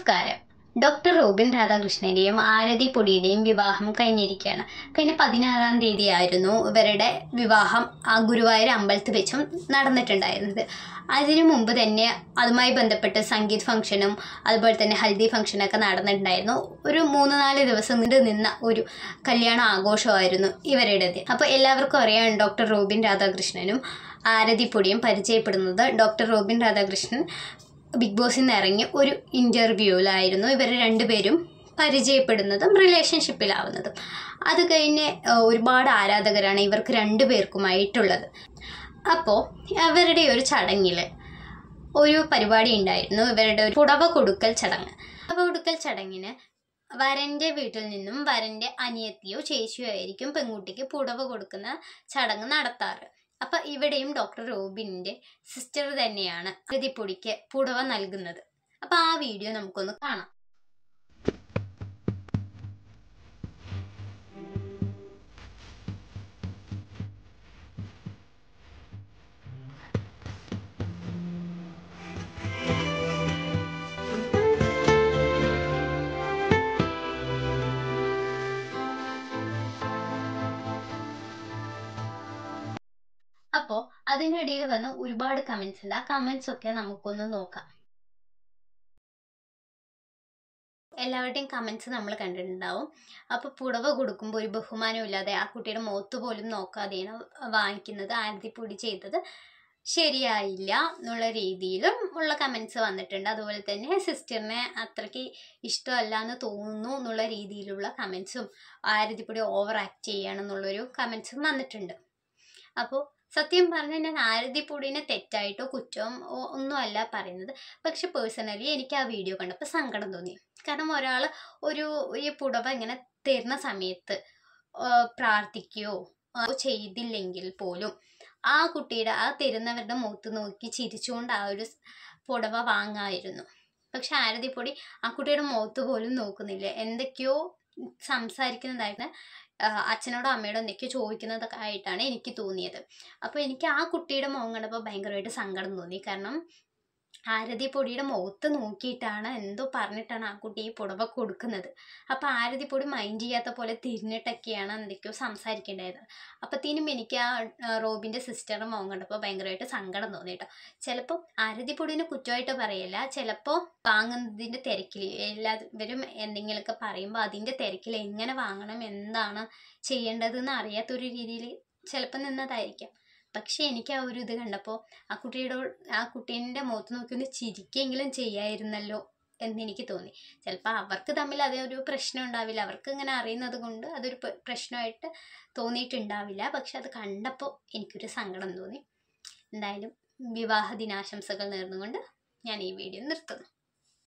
നമസ്കാരം. Doctor Robin രാധാകൃഷ്ണന്റെയും ആരതി പൊടിയുടെയും വിവാഹം കഴിഞ്ഞിരിക്കുകയാണ്. കഴിഞ്ഞ 16-ാം തീയതിയായിരുന്നു ഇവരുടെ വിവാഹം ഗുരുവായൂർ അമ്പലത്തിൽ വെച്ചും നടന്നിട്ടുണ്ടായിരുന്നത്. അതിനു മുമ്പ് തന്നെ അതുമായി ബന്ധപ്പെട്ട് സംഗീത് ഫംഗ്ഷനും അതുപോലെ തന്നെ ഹൽദി ഫംഗ്ഷനൊക്കെ നടന്നിട്ടുണ്ടായിരുന്നു. ഒരു 3-4 ദിവസം നിന്ന ഒരു കല്യാണ ആഘോഷമായിരുന്നു ഇവരുടേത്. അപ്പോൾ എല്ലാവർക്കും അറിയാം, ഡോക്ടർ റോബിൻ രാധാകൃഷ്ണനും ആരതി പൊടിയും പരിചയപ്പെടുന്നത്. ഡോക്ടർ റോബിൻ രാധാകൃഷ്ണൻ ബിഗ് ബോസിൽ നിന്ന് ഇറങ്ങി ഒരു ഇൻ്റർവ്യൂവിലായിരുന്നു ഇവർ രണ്ടുപേരും പരിചയപ്പെടുന്നതും റിലേഷൻഷിപ്പിലാവുന്നതും. അത് കഴിഞ്ഞ് ഒരുപാട് ആരാധകരാണ് ഇവർക്ക് രണ്ടുപേർക്കുമായിട്ടുള്ളത്. അപ്പോൾ അവരുടെ ഒരു ചടങ്ങിൽ ഒരു പരിപാടി ഉണ്ടായിരുന്നു, ഇവരുടെ ഒരു പുടവ കൊടുക്കൽ ചടങ്ങ്. പുടവ കൊടുക്കൽ ചടങ്ങിന് വരൻ്റെ വീട്ടിൽ നിന്നും വരൻ്റെ അനിയത്തിയോ ചേച്ചിയോ ആയിരിക്കും പെൺകുട്ടിക്ക് പുടവ കൊടുക്കുന്ന ചടങ്ങ് നടത്താറ്. അപ്പം ഇവിടെയും ഡോക്ടർ റോബിൻ്റെ സിസ്റ്റർ തന്നെയാണ് ആരതി പൊടിക്ക് പുടവ നൽകുന്നത്. അപ്പം ആ വീഡിയോ നമുക്കൊന്ന് കാണാം. അപ്പോൾ അതിനിടയിൽ വന്ന് ഒരുപാട് കമൻസ് ഉണ്ട്. ആ കമൻസ് ഒക്കെ നമുക്കൊന്ന് നോക്കാം. എല്ലാവരുടെയും കമൻസ് നമ്മൾ കണ്ടിട്ടുണ്ടാവും. അപ്പോൾ പുടവ കൊടുക്കുമ്പോൾ ഒരു ബഹുമാനമില്ലാതെ ആ കുട്ടിയുടെ മുഖത്ത് പോലും നോക്കാതെയാണ് വാങ്ങിക്കുന്നത്. ആരതി പൊടി ചെയ്തത് ശരിയായില്ല എന്നുള്ള രീതിയിലും ഉള്ള കമൻസ് വന്നിട്ടുണ്ട്. അതുപോലെ തന്നെ സിസ്റ്ററിനെ അത്രയ്ക്ക് ഇഷ്ടമല്ല എന്ന് തോന്നുന്നു എന്നുള്ള രീതിയിലുള്ള കമൻസും ആരതി പൊടി ഓവർ ആക്ട് ചെയ്യണമെന്നുള്ളൊരു കമൻസും വന്നിട്ടുണ്ട്. അപ്പോൾ സത്യം പറഞ്ഞാൽ ഞാൻ ആരതി പൊടിനെ തെറ്റായിട്ടോ കുറ്റവും ഒന്നുമല്ല പറയുന്നത്. പക്ഷെ പേഴ്സണലി എനിക്ക് ആ വീഡിയോ കണ്ടപ്പോൾ സങ്കടം തോന്നി. കാരണം ഒരാൾ ഈ പുടവ ഇങ്ങനെ തരുന്ന സമയത്ത് പ്രാർത്ഥിക്കുകയോ ചെയ്തില്ലെങ്കിൽ പോലും ആ കുട്ടിയുടെ ആ തരുന്നവരുടെ മുഖത്ത് നോക്കി ചിരിച്ചുകൊണ്ട് ആ ഒരു പുടവ വാങ്ങായിരുന്നു. പക്ഷെ ആരതി പൊടി ആ കുട്ടിയുടെ മുഖത്ത് പോലും നോക്കുന്നില്ല, എന്തൊക്കെയോ സംസാരിക്കുന്നതായിട്ട് അച്ഛനോടോ അമ്മയോടോ എന്തൊക്കെയോ ചോദിക്കുന്നതൊക്കെ ആയിട്ടാണ് എനിക്ക് തോന്നിയത്. അപ്പോൾ എനിക്ക് ആ കുട്ടിയുടെ മുഖം കണ്ടപ്പോൾ ഭയങ്കരമായിട്ട് സങ്കടം തോന്നി. കാരണം ആരതി പൊടിയുടെ മുഖത്ത് നോക്കിയിട്ടാണ് എന്തോ പറഞ്ഞിട്ടാണ് ആ കുട്ടി ഈ പുടവ കൊടുക്കുന്നത്. അപ്പോൾ ആരതി പൊടി മൈൻഡ് ചെയ്യാത്ത പോലെ തിരിഞ്ഞിട്ടൊക്കെയാണ് എന്തൊക്കെയോ സംസാരിക്കേണ്ടത്. അപ്പോഴത്തേനും എനിക്ക് ആ റോബിൻ്റെ സിസ്റ്ററുടെ മുഖം കണ്ടപ്പോൾ ഭയങ്കരമായിട്ട് സങ്കടം തോന്നി കേട്ടോ. ചിലപ്പോൾ ആരതി പൊടിനെ കുറ്റമായിട്ട് പറയില്ല, ചിലപ്പോൾ വാങ്ങുന്നതിൻ്റെ തിരക്കിൽ എല്ലാവരും എന്തെങ്കിലുമൊക്കെ പറയുമ്പോൾ അതിൻ്റെ തിരക്കിൽ എങ്ങനെ വാങ്ങണം, എന്താണ് ചെയ്യേണ്ടതെന്ന് അറിയാത്തൊരു രീതിയിൽ ചിലപ്പോൾ നിന്നതായിരിക്കാം. പക്ഷേ എനിക്ക് ആ ഒരു ഇത് കണ്ടപ്പോൾ ആ കുട്ടീൻ്റെ മുഖത്ത് നോക്കി ഒന്ന് ചിരിക്കെങ്കിലും ചെയ്യായിരുന്നല്ലോ എന്നെനിക്ക് തോന്നി. ചിലപ്പോൾ അവർക്ക് തമ്മിൽ അതൊരു പ്രശ്നം ഉണ്ടാവില്ല, അവർക്ക് ഇങ്ങനെ അറിയുന്നത് കൊണ്ട് അതൊരു പ്രശ്നമായിട്ട് തോന്നിയിട്ടുണ്ടാവില്ല. പക്ഷെ അത് കണ്ടപ്പോൾ എനിക്കൊരു സങ്കടം തോന്നി. എന്തായാലും വിവാഹ ദിനാശംസകൾ നേർന്നുകൊണ്ട് ഞാൻ ഈ വീഡിയോ നിർത്തുന്നു.